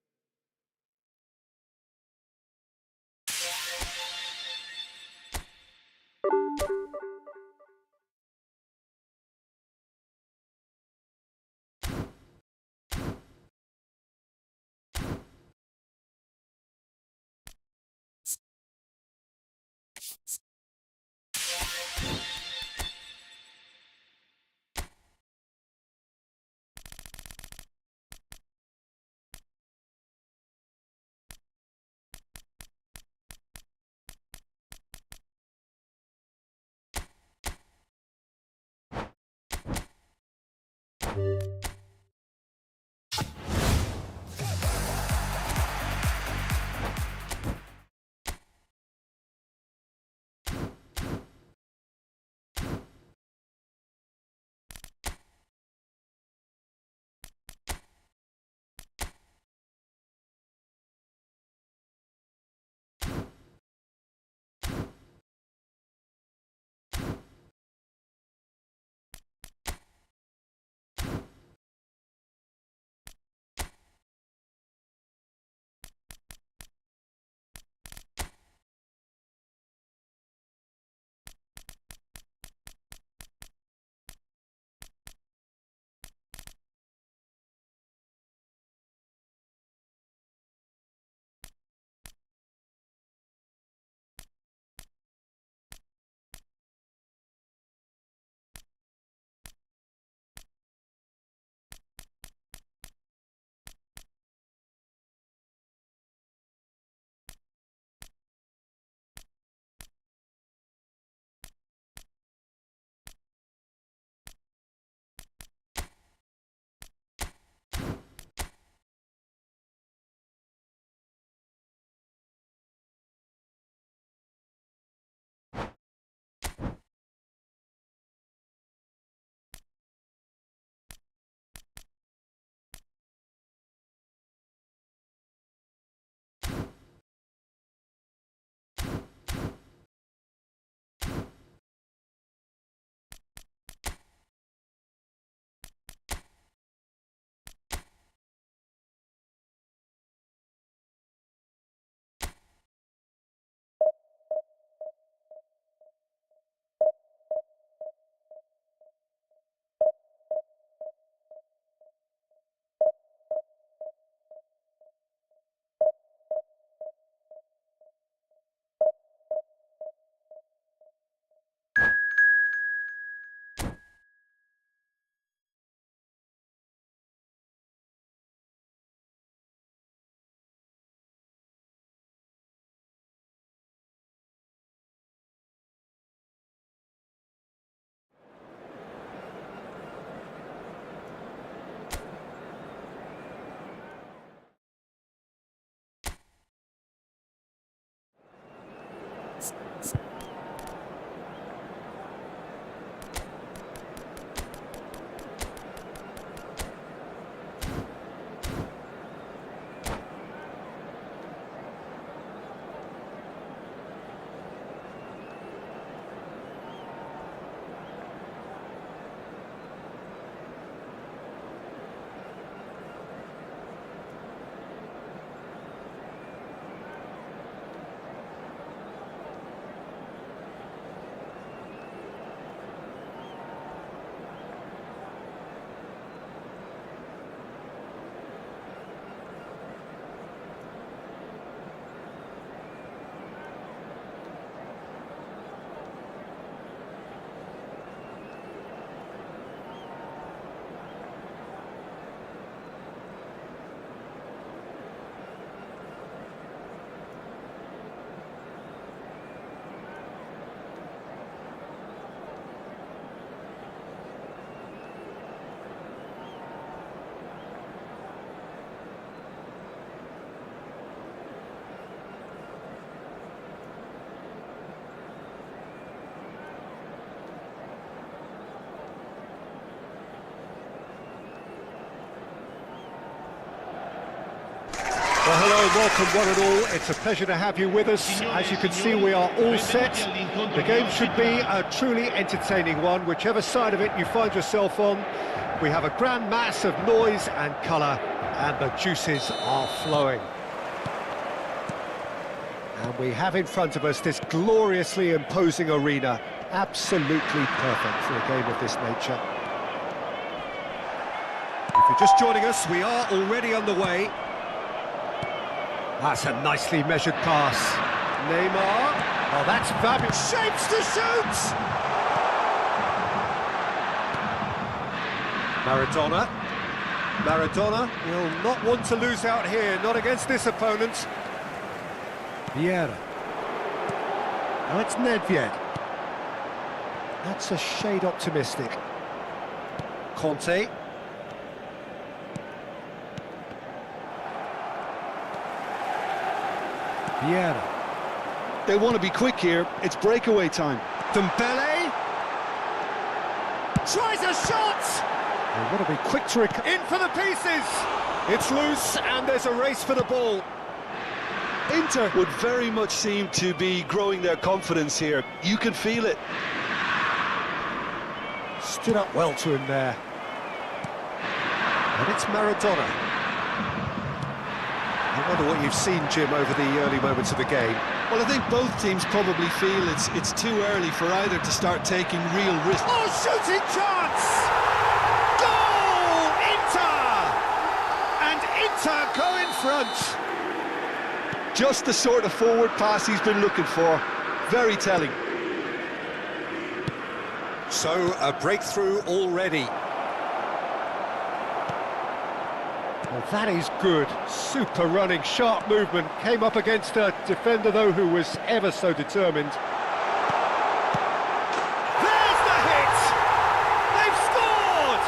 Well, hello and welcome one and all. It's a pleasure to have you with us. As you can see, we are all set. The game should be a truly entertaining one, whichever side of it you find yourself on. We have a grand mass of noise and colour, and the juices are flowing. And we have in front of us this gloriously imposing arena, absolutely perfect for a game of this nature. If you're just joining us, we are already underway. That's a nicely measured pass. Neymar. Oh, that's fabulous. Shapes to shoot! Maradona. Maradona will not want to lose out here, not against this opponent. Vieira. Now it's Nedved. That's a shade optimistic. Conte. Vieira. They want to be quick here. It's breakaway time. Dembele. Tries a shot! They want to be quick to in for the pieces! It's loose and there's a race for the ball. Inter would very much seem to be growing their confidence here. You can feel it. Stood up well to him there. And it's Maradona. I wonder what you've seen, Jim, over the early moments of the game. Well, I think both teams probably feel it's too early for either to start taking real risks. Oh, shooting chance! Goal! Inter! And Inter go in front. Just the sort of forward pass he's been looking for. Very telling. So, a breakthrough already. Well, that is good. Super running, sharp movement. Came up against a defender, though, who was ever so determined. There's the hit! They've scored!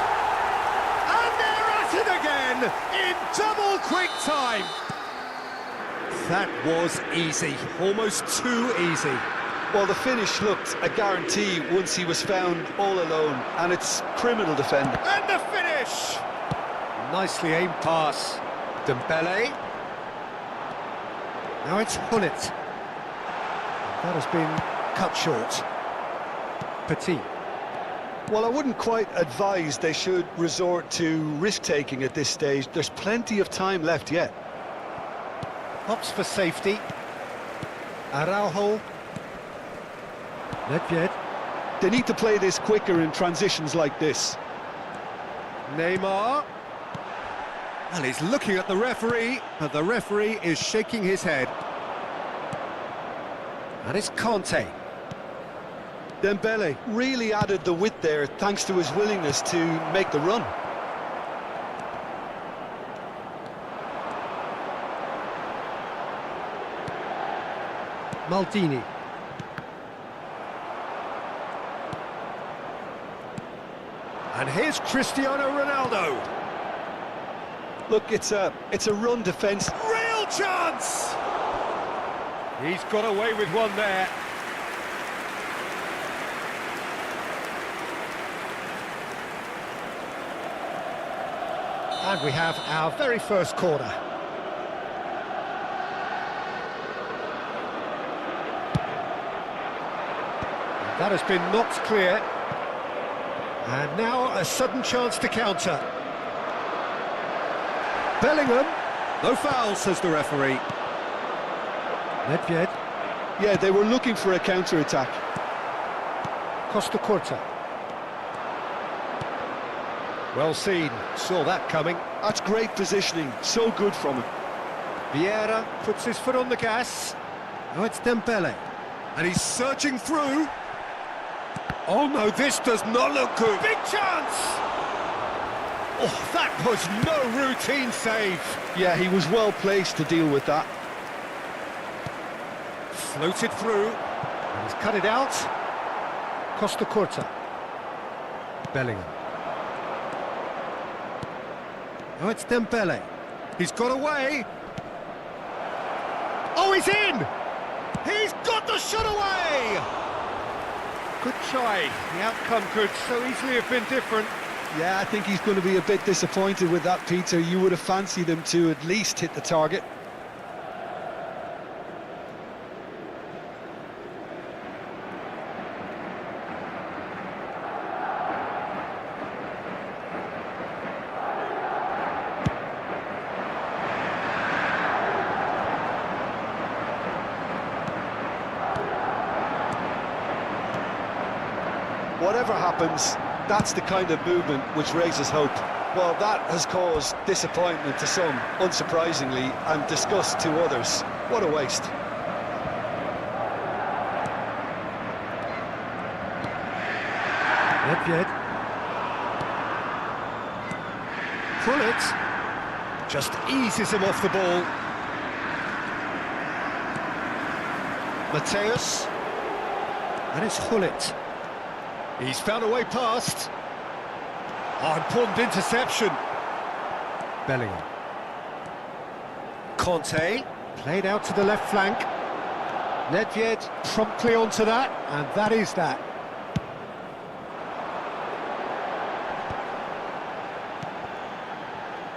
And they're at it again in double quick time. That was easy. Almost too easy. Well, the finish looked a guarantee once he was found all alone, and it's criminal defending. And the finish! Nicely aimed pass. Dembele. Now it's Hullet. That has been cut short. Petit. Well, I wouldn't quite advise they should resort to risk-taking at this stage. There's plenty of time left yet. Hops for safety. Araujo. Nedved. They need to play this quicker in transitions like this. Neymar. Well, he's looking at the referee, but the referee is shaking his head. And it's Conte. Dembele really added the width there thanks to his willingness to make the run. Maldini. And here's Cristiano Ronaldo. Look, it's a run defence. Real chance! He's got away with one there. And we have our very first corner. That has been knocked clear. And now a sudden chance to counter. Bellingham. No foul, says the referee. Nedved. Yeah, they were looking for a counter-attack. Costa Curta. Well seen. Saw that coming. That's great positioning. So good from him. Vieira puts his foot on the gas. Now it's Dembele. And he's searching through. Oh no, this does not look good. Big chance! Oh, that was no routine save. Yeah, he was well placed to deal with that. Floated through. And he's cut it out. Costa Curta. Bellingham. Now it's Dembele. He's got away. Oh, he's in! He's got the shot away! Good try. The outcome could so easily have been different. Yeah, I think he's going to be a bit disappointed with that, Peter. You would have fancied him to at least hit the target. whatever happens, that's the kind of movement which raises hope. Well, that has caused disappointment to some, unsurprisingly, and disgust to others. What a waste. Nedved. Pullet just eases him off the ball. Mateus. And it's Hullet. He's found a way past. Oh, important interception. Bellingham. Conte, played out to the left flank. Nedved promptly onto that, and that is that.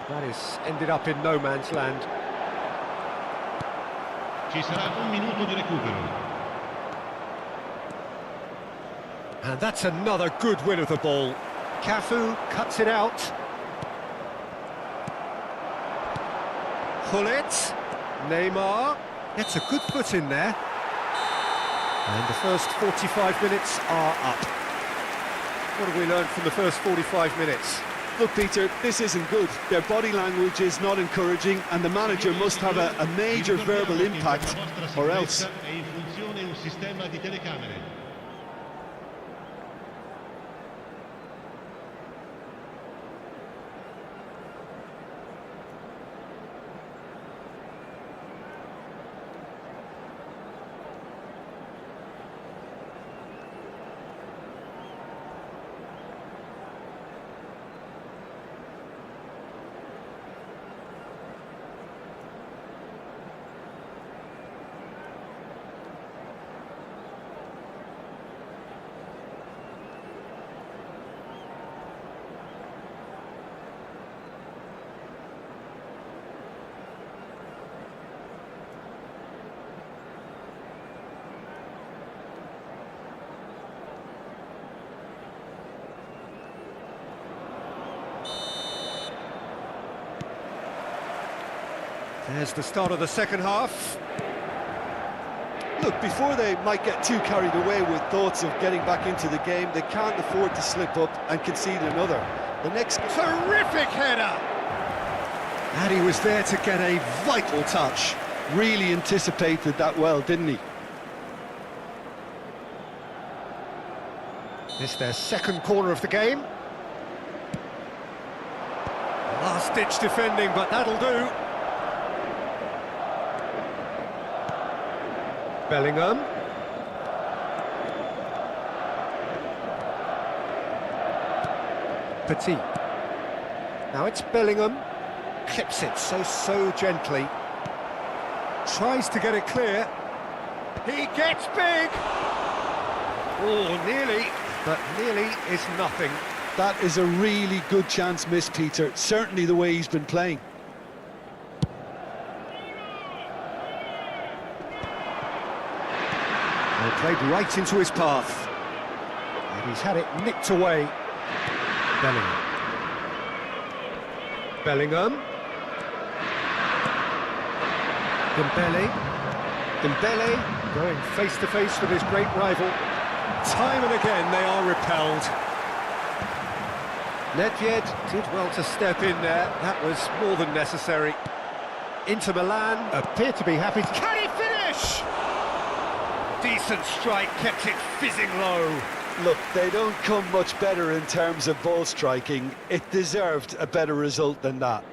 That is ended up in no man's land. Ci sarà un minuto di recupero. And that's another good win of the ball. Cafu cuts it out. Hullet, Neymar, gets a good foot in there. And the first 45 minutes are up. What have we learned from the first 45 minutes? Look, Peter, this isn't good. Their body language is not encouraging, and the manager must have a major verbal impact, or else. È in funzione un sistema di telecamere. There's the start of the second half. Look, before they might get too carried away with thoughts of getting back into the game, they can't afford to slip up and concede another. The next... Terrific header! And he was there to get a vital touch. Really anticipated that well, didn't he? This their second corner of the game. Last-ditch defending, but that'll do. Bellingham. Petit. Now it's Bellingham. Clips it so gently. Tries to get it clear. He gets big! Oh, nearly, but nearly is nothing. That is a really good chance missed, Peter. Certainly the way he's been playing. Played right into his path. And he's had it nicked away. Bellingham. Bellingham. Dembele going face to face with his great rival. Time and again they are repelled. Nedved did well to step in there. That was more than necessary. Inter Milan appear to be happy. Can he finish? Decent strike, kept it fizzing low. Look, they don't come much better in terms of ball striking. It deserved a better result than that.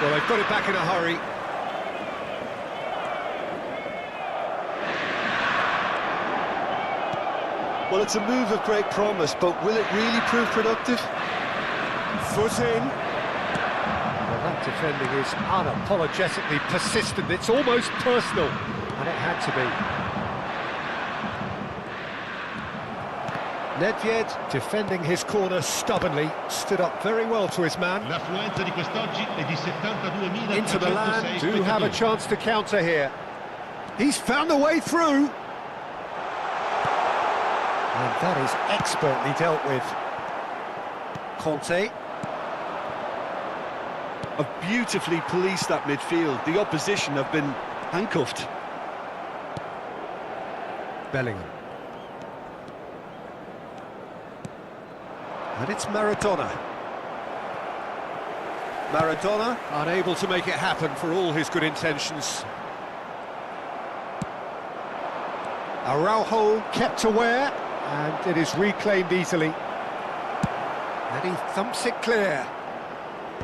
Well, they've got it back in a hurry. Well, it's a move of great promise, but will it really prove productive? Foot in. Well, that defending is unapologetically persistent. It's almost personal, and it had to be. Nedved, defending his corner stubbornly, stood up very well to his man. L'affluenza di quest'oggi è di 72.306 Inter Milan do have a spettatori. chance to counter here. He's found a way through. And that is expertly dealt with. Conte. Have beautifully policed that midfield. The opposition have been handcuffed. Bellingham. And it's Maradona. Maradona unable to make it happen for all his good intentions. Araujo kept aware, and it is reclaimed easily. And he thumps it clear.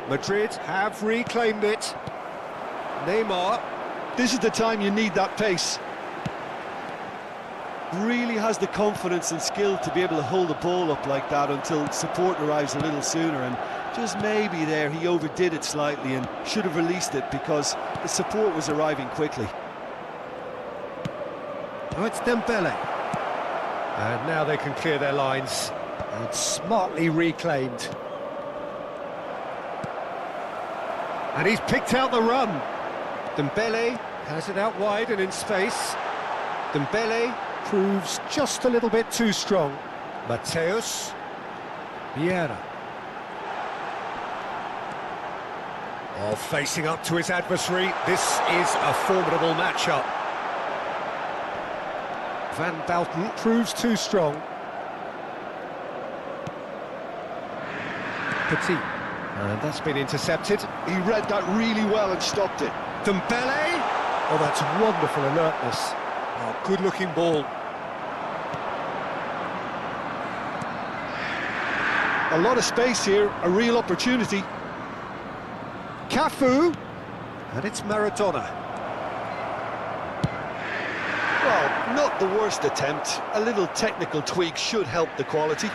Madrid have reclaimed it. Neymar. This is the time you need that pace. Really has the confidence and skill to be able to hold the ball up like that until support arrives a little sooner, and just maybe there he overdid it slightly and should have released it because the support was arriving quickly. Oh, it's Dembele. And now they can clear their lines. And smartly reclaimed. And he's picked out the run. Dembele has it out wide and in space. Dembele proves just a little bit too strong. Mateus. Vieira. Oh, facing up to his adversary. This is a formidable matchup. Van Bouten proves too strong. Petit. And that's been intercepted. He read that really well and stopped it. Dembele! Oh, that's wonderful alertness. Oh, good-looking ball. A lot of space here, a real opportunity. Cafu! And it's Maradona. Well, not the worst attempt. A little technical tweak should help the quality.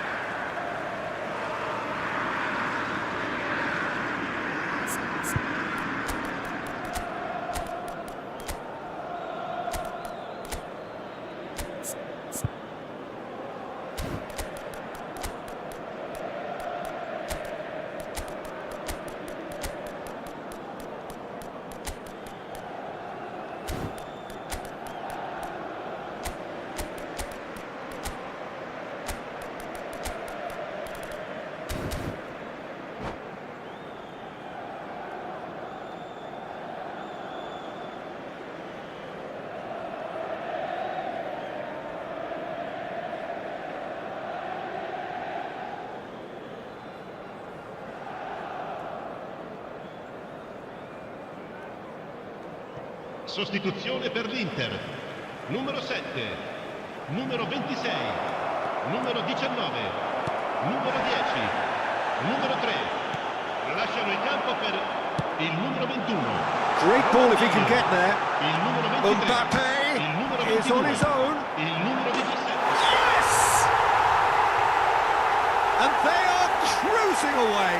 Sostituzione per l'Inter. Numero 7, numero 26, numero 19, numero 10, numero 3. Lasciano il campo per il numero 21. Great ball if he can get there. Il numero 23. Mbappe Il numero is 22. on his own. Il numero 17. Yes! And they are cruising away.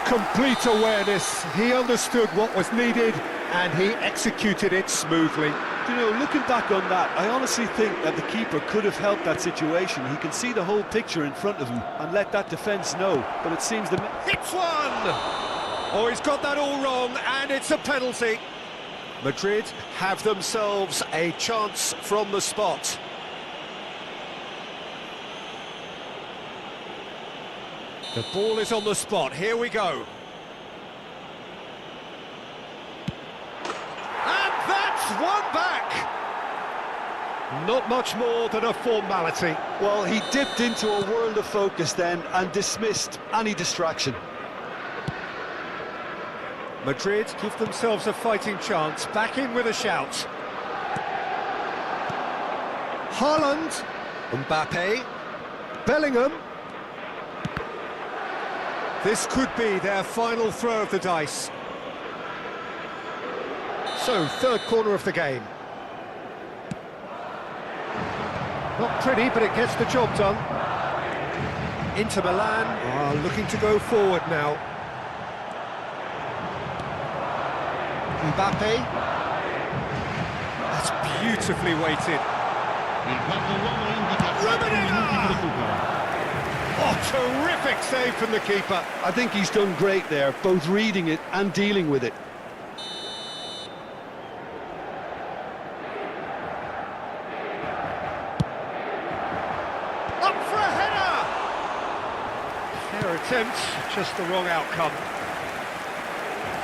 Complete awareness. He understood what was needed and he executed it smoothly. You know, looking back on that, I honestly think that the keeper could have helped that situation. He can see the whole picture in front of him and let that defence know, but it seems the... Hits one! Oh, he's got that all wrong, and it's a penalty. Madrid have themselves a chance from the spot. The ball is on the spot, here we go. One back! Not much more than a formality. Well, he dipped into a world of focus then and dismissed any distraction. Madrid give themselves a fighting chance, back in with a shout. Haaland, Mbappe, Bellingham. This could be their final throw of the dice. So, third corner of the game. Not pretty, but it gets the job done. Inter Milan are looking to go forward now. Mbappe. That's beautifully weighted. Oh, terrific save from the keeper. I think he's done great there, both reading it and dealing with it. Attempt, just the wrong outcome.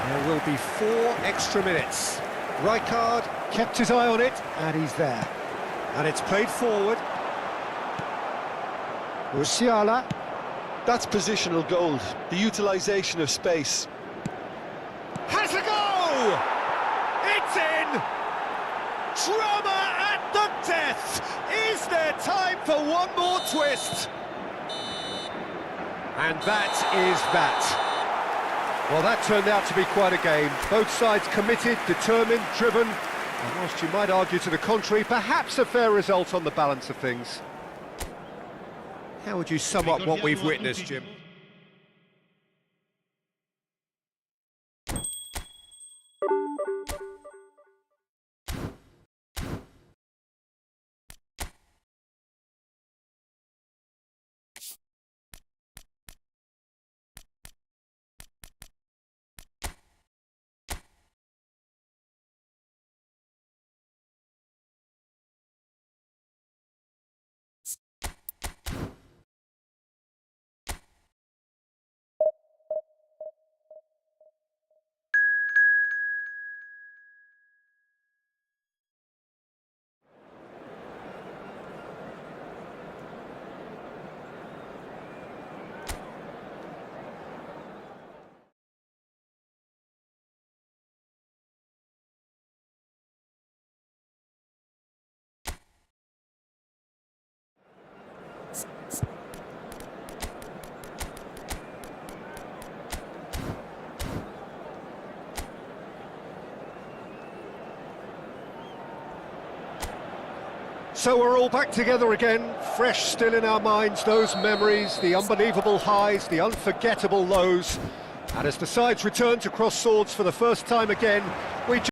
There will be 4 extra minutes. Rijkaard kept his eye on it, and he's there. And it's played forward. Musiala. That's positional gold, the utilisation of space. Has a go! It's in! Drama at the death! Is there time for one more twist? And that is that. Well, that turned out to be quite a game. Both sides committed, determined, driven. And whilst you might argue to the contrary, perhaps a fair result on the balance of things. How would you sum up what we've witnessed, Jim? So we're all back together again, fresh still in our minds, those memories, the unbelievable highs, the unforgettable lows. And as the sides return to cross swords for the first time again, we